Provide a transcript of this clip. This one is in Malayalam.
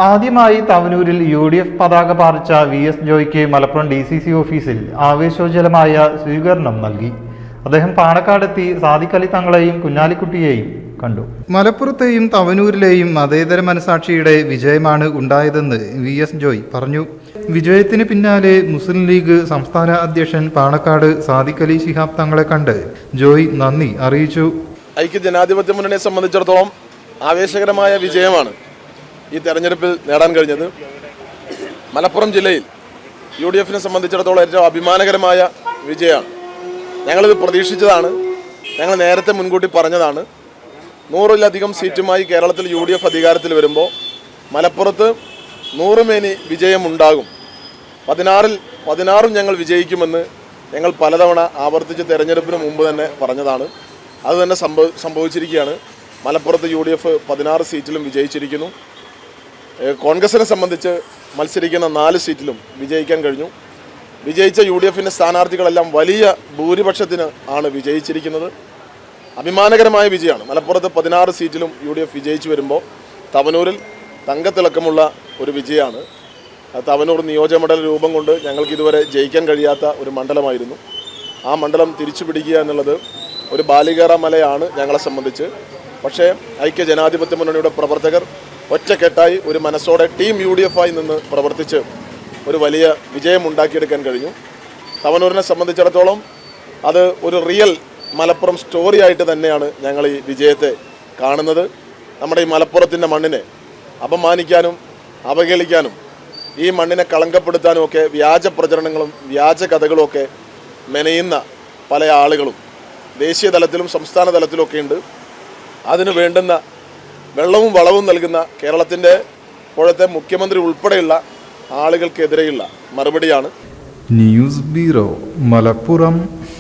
ആദ്യമായി തവനൂരിൽ UDF പതാക പാറിച്ച VS ജോയ്ക്ക് മലപ്പുറം DCC ഓഫീസിൽ ആവേശോജ്വലമായ സ്വീകരണം നൽകി. അദ്ദേഹം പാണക്കാടെത്തി സാദിഖ് അലി തങ്ങളെയും കുഞ്ഞാലിക്കുട്ടിയെയും കണ്ടു. മലപ്പുറത്തെയും തവനൂരിലെയും മതേതര മനസാക്ഷിയുടെ വിജയമാണ് ഉണ്ടായതെന്ന് VS ജോയ് പറഞ്ഞു. വിജയത്തിന് പിന്നാലെ മുസ്ലിം ലീഗ് സംസ്ഥാന അധ്യക്ഷൻ പാണക്കാട് സാദിഖ് അലി ശിഹാബ് തങ്ങളെ കണ്ട് ജോയ് നന്ദി അറിയിച്ചു. ഐക്യ ജനാധിപത്യ മുന്നണിയെ സംബന്ധിച്ചിടത്തോളം ആവേശകരമായ വിജയമാണ് ഈ തെരഞ്ഞെടുപ്പിൽ നേടാൻ കഴിഞ്ഞത്. മലപ്പുറം ജില്ലയിൽ UDFനെ സംബന്ധിച്ചിടത്തോളം ഏറ്റവും അഭിമാനകരമായ വിജയമാണ്. ഞങ്ങളിത് പ്രതീക്ഷിച്ചതാണ്, ഞങ്ങൾ നേരത്തെ മുൻകൂട്ടി പറഞ്ഞതാണ്. 100-ലധികം സീറ്റുമായി കേരളത്തിൽ UDF അധികാരത്തിൽ വരുമ്പോൾ മലപ്പുറത്ത് 100 മേനി വിജയമുണ്ടാകും. 16 ഞങ്ങൾ വിജയിക്കുമെന്ന് ഞങ്ങൾ പലതവണ ആവർത്തിച്ച് തെരഞ്ഞെടുപ്പിന് മുമ്പ് തന്നെ പറഞ്ഞതാണ്. അത് തന്നെ സംഭവിച്ചിരിക്കുകയാണ്. മലപ്പുറത്ത് UDF 16 സീറ്റിലും വിജയിച്ചിരിക്കുന്നു. കോൺഗ്രസിനെ സംബന്ധിച്ച് മത്സരിക്കുന്ന 4 സീറ്റിലും വിജയിക്കാൻ കഴിഞ്ഞു. വിജയിച്ച UDFൻ്റെ സ്ഥാനാർത്ഥികളെല്ലാം വലിയ ഭൂരിപക്ഷത്തിന് ആണ് വിജയിച്ചിരിക്കുന്നത്. അഭിമാനകരമായ വിജയമാണ്. മലപ്പുറത്ത് 16 സീറ്റിലും UDF വിജയിച്ചു വരുമ്പോൾ തവനൂരിൽ തങ്കത്തിളക്കമുള്ള ഒരു വിജയമാണ്. തവനൂർ നിയോജകമണ്ഡല രൂപം കൊണ്ട് ഞങ്ങൾക്ക് ഇതുവരെ ജയിക്കാൻ കഴിയാത്ത ഒരു മണ്ഡലമായിരുന്നു. ആ മണ്ഡലം തിരിച്ചു പിടിക്കുക എന്നുള്ളത് ഒരു ബാലികേറ മലയാണ് ഞങ്ങളെ സംബന്ധിച്ച്. പക്ഷേ ഐക്യ ജനാധിപത്യ മുന്നണിയുടെ പ്രവർത്തകർ ഒറ്റക്കെട്ടായി ഒരു മനസ്സോടെ ടീം UDF ആയി നിന്ന് പ്രവർത്തിച്ച് ഒരു വലിയ വിജയം ഉണ്ടാക്കിയെടുക്കാൻ കഴിഞ്ഞു. തവനൂരിനെ സംബന്ധിച്ചിടത്തോളം അത് ഒരു റിയൽ മലപ്പുറം സ്റ്റോറി ആയിട്ട് തന്നെയാണ് ഞങ്ങൾ ഈ വിജയത്തെ കാണുന്നത്. നമ്മുടെ ഈ മലപ്പുറത്തിൻ്റെ മണ്ണിനെ അപമാനിക്കാനും അവഹേളിക്കാനും ഈ മണ്ണിനെ കളങ്കപ്പെടുത്താനും ഒക്കെ വ്യാജ പ്രചരണങ്ങളും വ്യാജ കഥകളും ഒക്കെ മെനയുന്ന പല ആളുകളും ദേശീയ തലത്തിലും സംസ്ഥാന തലത്തിലുമൊക്കെ ഉണ്ട്. അതിന് വേണ്ടുന്ന വെള്ളവും വളവും നൽകുന്ന കേരളത്തിൻ്റെ ഇപ്പോഴത്തെ മുഖ്യമന്ത്രി ഉൾപ്പെടെയുള്ള ആളുകൾക്കെതിരെയുള്ള മറുപടിയാണ്. News bureau, Malappuram.